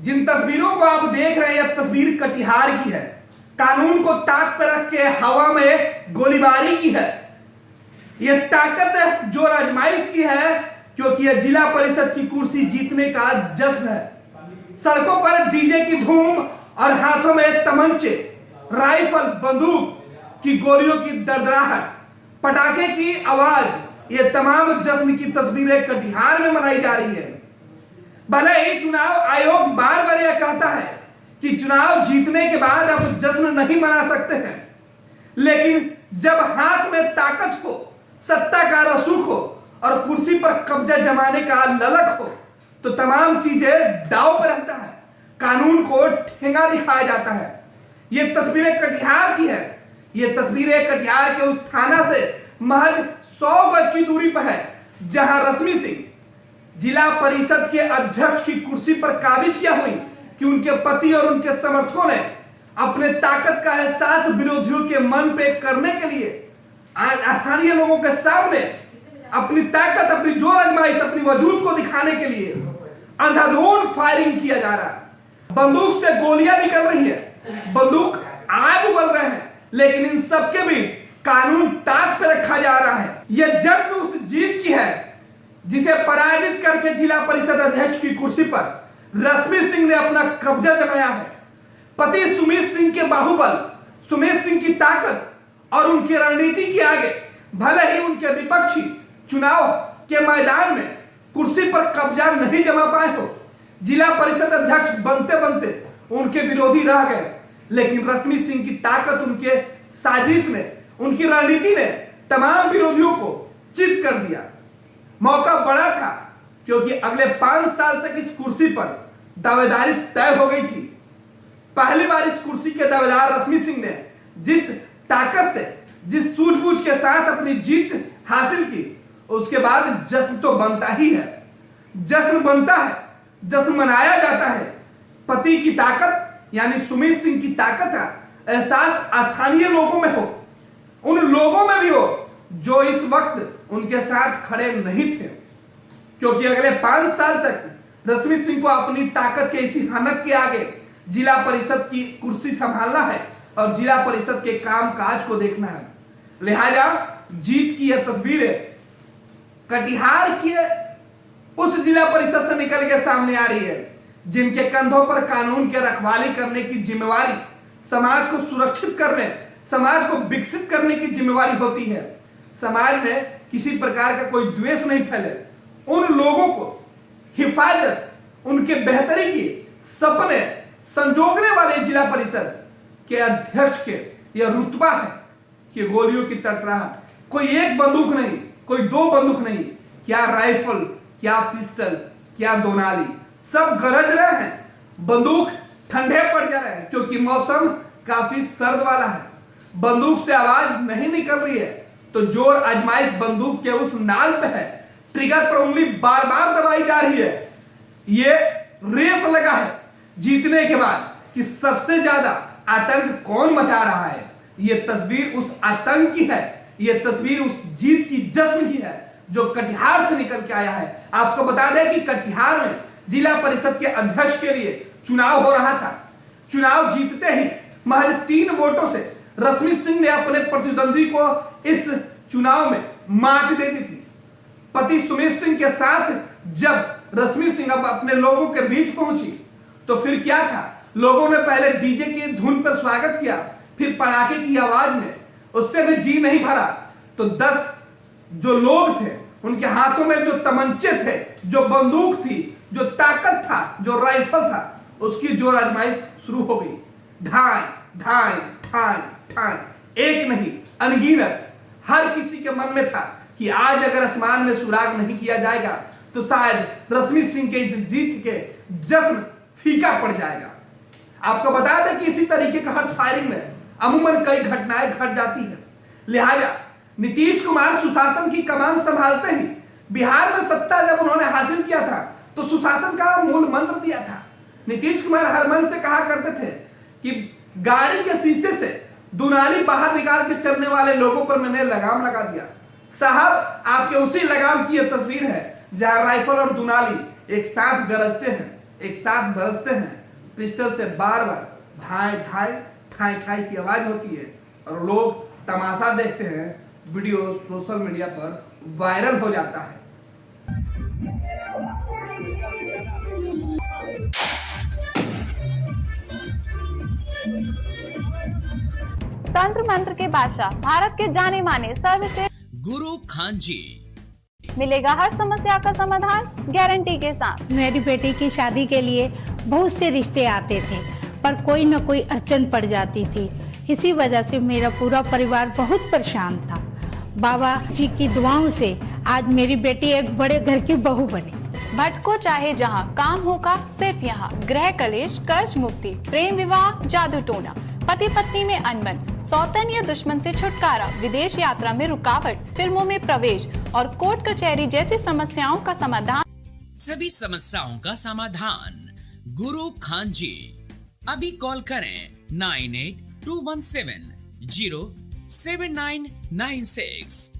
जिन तस्वीरों को आप देख रहे हैं यह तस्वीर कटिहार की है। कानून को ताक पर रख के हवा में गोलीबारी की है। यह ताकत जोर आजमाइश की है क्योंकि यह जिला परिषद की कुर्सी जीतने का जश्न है। सड़कों पर डीजे की धूम और हाथों में तमंचे, राइफल, बंदूक की गोलियों की दरदराहट, पटाखे की आवाज, ये तमाम जश्न की तस्वीरें कटिहार में मनाई जा रही है। भले ही चुनाव आयोग बार बार यह कहता है कि चुनाव जीतने के बाद आप जश्न नहीं मना सकते हैं, लेकिन जब हाथ में ताकत हो, सत्ता का रसूख हो और कुर्सी पर कब्जा जमाने का ललक हो तो तमाम चीजें दांव पर रहता है। कानून को ठेंगा दिखाया जाता है। ये तस्वीरें कटिहार की है। ये तस्वीरें कटिहार के उस थाना से महज 100 गज की दूरी पर है जहां रश्मि सिंह जिला परिषद के अध्यक्ष की कुर्सी पर काबिज किया हुई कि उनके पति और उनके समर्थकों ने अपने ताकत का एहसास विरोधियों के मन पे करने के लिए आज स्थानीय लोगों के सामने अपनी ताकत, अपनी जोर आजमाइश, अपनी वजूद को दिखाने के लिए अंधाधुंध फायरिंग किया जा रहा है। बंदूक से गोलियां निकल रही है, बंदूक आग उगल रहे हैं, लेकिन इन सबके बीच कानून ताक पे रखा जा रहा है। यह जश्न उस जीत की है जिसे पराजित करके जिला परिषद अध्यक्ष की कुर्सी पर रश्मि सिंह ने अपना कब्जा जमाया है। पति सुमित सिंह के बाहुबल, सुमित सिंह की ताकत और उनकी रणनीति के आगे भले ही उनके विपक्षी चुनाव के मैदान में कुर्सी पर कब्जा नहीं जमा पाए हो, जिला परिषद अध्यक्ष बनते बनते उनके विरोधी रह गए, लेकिन रश्मि सिंह की ताकत, उनके साजिश ने, उनकी रणनीति ने तमाम विरोधियों को चित कर दिया। मौका बड़ा था क्योंकि अगले 5 साल तक इस कुर्सी पर दावेदारी तय हो गई थी। पहली बार इस कुर्सी के दावेदार रश्मि सिंह ने जिस ताकत से, जिस सूझबूझ के साथ अपनी जीत हासिल की, उसके बाद जश्न तो बनता ही है। जश्न बनता है, जश्न मनाया जाता है। पति की ताकत यानी सुमित सिंह की ताकत का एहसास स्थानीय लोगों में हो, उन लोगों में भी हो जो इस वक्त उनके साथ खड़े नहीं थे, क्योंकि अगले 5 साल तक रश्मि सिंह को अपनी ताकत के इसी हनक के आगे जिला परिषद की कुर्सी संभालना है और जिला परिषद के कामकाज को देखना है। लिहाजा जीत की यह तस्वीरें कटिहार की उस जिला परिषद से निकल के सामने आ रही है जिनके कंधों पर कानून के रखवाली करने की जिम्मेवारी, समाज को सुरक्षित करने, समाज को विकसित करने की जिम्मेवारी होती है। समाज में किसी प्रकार का कोई द्वेष नहीं फैले, उन लोगों को हिफाजत, उनके बेहतरी की सपने संजोगने वाले जिला परिषद के अध्यक्ष के यह रुतबा है कि गोलियों की तटराहट, कोई एक बंदूक नहीं, कोई 2 बंदूक नहीं, क्या राइफल, क्या पिस्टल, क्या दोनाली, सब गरज रहे हैं। बंदूक ठंडे पड़ जा रहे हैं क्योंकि मौसम काफी सर्द वाला है। बंदूक से आवाज नहीं निकल रही है तो जोर आजमाइश बंदूक के उस नाल पे है। ट्रिगर पर उंगली बार बार दबाई जा रही है। ये रेस लगा है जीतने के बाद कि सबसे ज्यादा आतंक कौन मचा रहा है। ये तस्वीर उस आतंक की है, ये तस्वीर उस जीत की जश्न की है जो कटिहार से निकल के आया है। आपको बता दें कि कटिहार में जिला परिषद के अध्यक्ष के लिए चुनाव हो रहा था। चुनाव जीतते ही महज 3 वोटों से रश्मि सिंह ने अपने प्रतिद्वंदी को इस चुनाव में मात दे दी थी। पति सुमित सिंह के साथ जब रश्मि सिंह अब अपने लोगों के बीच पहुंची तो फिर क्या था, लोगों ने पहले डीजे की धुन पर स्वागत किया, फिर पटाखे की आवाज में, उससे भी जी नहीं भरा तो 10 जो लोग थे उनके हाथों में जो तमंचे थे, जो बंदूक थी, जो ताकत था, जो राइफल था, उसकी जोर आजमाइश शुरू हो गई। ढाई ढाई ढाई ढाई, एक नहीं अनगिनत। हर किसी के मन में था कि आज अगर आसमान में सुराग नहीं किया जाएगा तो शायद रश्मि सिंह के इस जीत के जश्न फीका पड़ जाएगा। आपको बता दें कि इसी तरीके का हर फायरिंग में अमूमन कई घटनाएं घट जाती है। लिहाजा नीतीश कुमार सुशासन की कमान संभालते ही बिहार में सत्ता जब उन्होंने हासिल किया था तो सुशासन का मूल मंत्र दिया था। नीतीश कुमार हर मन से कहा करते थे कि गाड़ी के शीशे से दुनाली बाहर निकाल के चलने वाले लोगों पर मैंने लगाम लगा दिया। साहब आपके उसी लगाम की यह तस्वीर है जहां राइफल और दुनाली एक साथ गरजते हैं। एक साथ बरसते हैं। पिस्टल से बार बार ढाई ढाई ठाई ठाई की आवाज होती है और लोग तमाशा देखते हैं। वीडियो सोशल मीडिया पर वायरल हो जाता है। तंत्र मंत्र के बादशाह, भारत के जाने माने सर्वश्रेष्ठ गुरु खान जी, मिलेगा हर समस्या का समाधान गारंटी के साथ। मेरी बेटी की शादी के लिए बहुत से रिश्ते आते थे, पर कोई न कोई अड़चन पड़ जाती थी। इसी वजह से मेरा पूरा परिवार बहुत परेशान था। बाबा जी की दुआओं से आज मेरी बेटी एक बड़े घर की बहू बनी। भटको चाहे जहां, काम होगा सिर्फ यहाँ। गृह कलेश, कर्ज मुक्ति, प्रेम विवाह, जादू टोना, पति पत्नी में अनबन, सौतन या दुश्मन से छुटकारा, विदेश यात्रा में रुकावट, फिल्मों में प्रवेश और कोर्ट कचहरी जैसी समस्याओं का समाधान। सभी समस्याओं का समाधान गुरु खान जी। अभी कॉल करें 9821707996।